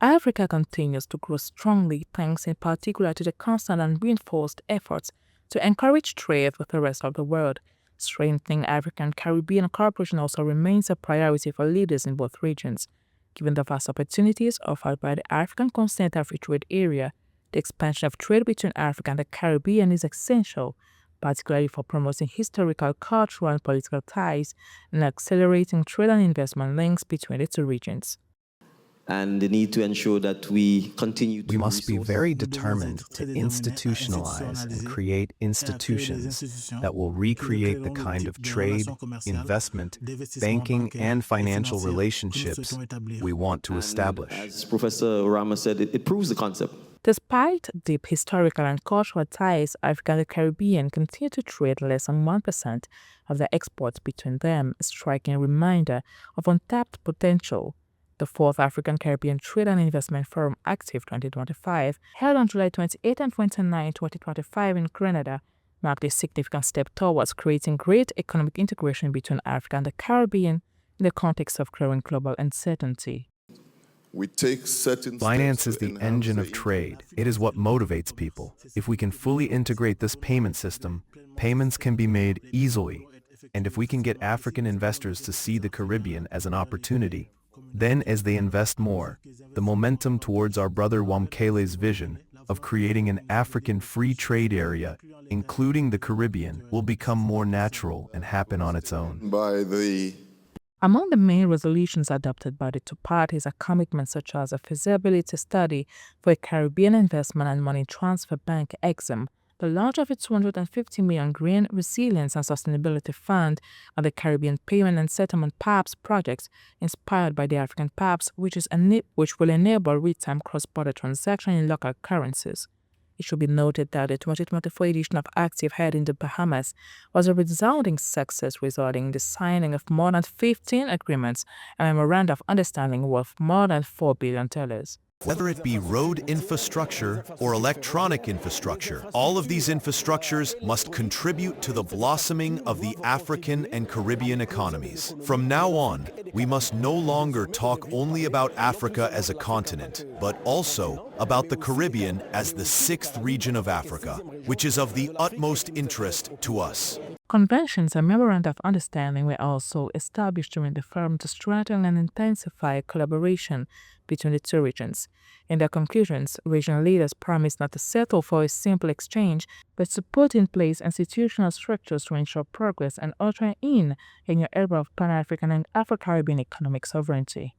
Africa continues to grow strongly thanks in particular to the constant and reinforced efforts to encourage trade with the rest of the world. Strengthening African-Caribbean cooperation also remains a priority for leaders in both regions. Given the vast opportunities offered by the African Continental Free Trade Area, the expansion of trade between Africa and the Caribbean is essential, particularly for promoting historical, cultural, and political ties and accelerating trade and investment links between the two regions. And the need to ensure that we continue to... We must be very determined to institutionalize and create institutions that will recreate the kind of trade, investment, banking, and financial relationships we want to establish. As Professor Rama said, it proves the concept. Despite deep historical and cultural ties, Africa and the Caribbean continue to trade less than 1% of their exports between them, a striking reminder of untapped potential. The 4th African Caribbean Trade and Investment Forum ACTIF 2025, held on July 28 and 29, 2025 in Grenada, marked a significant step towards creating great economic integration between Africa and the Caribbean in the context of growing global uncertainty. Finance is the engine of trade. It is what motivates people. If we can fully integrate this payment system, payments can be made easily. And if we can get African investors to see the Caribbean as an opportunity, then as they invest more, the momentum towards our brother Wamkele's vision of creating an African free trade area, including the Caribbean, will become more natural and happen on its own. Among the main resolutions adopted by the two parties are commitments such as a feasibility study for a Caribbean Investment and Money Transfer Bank EXIM, the launch of a $250 million Green Resilience and Sustainability Fund, and the Caribbean Payment and Settlement PAPS project inspired by the African PAPS, which will enable real-time cross-border transactions in local currencies. It should be noted that the 2024 edition of ACTIF held in the Bahamas was a resounding success, resulting in the signing of more than 15 agreements and a memorandum of understanding worth more than $4 billion. Whether it be road infrastructure or electronic infrastructure, all of these infrastructures must contribute to the blossoming of the African and Caribbean economies. From now on, we must no longer talk only about Africa as a continent, but also about the Caribbean as the 6th region of Africa, which is of the utmost interest to us. Conventions and memoranda of understanding were also established during the forum to strengthen and intensify collaboration between the two regions. In their conclusions, regional leaders promised not to settle for a simple exchange, but to put in place institutional structures to ensure progress and usher in a new era of Pan-African and Afro-Caribbean economic sovereignty.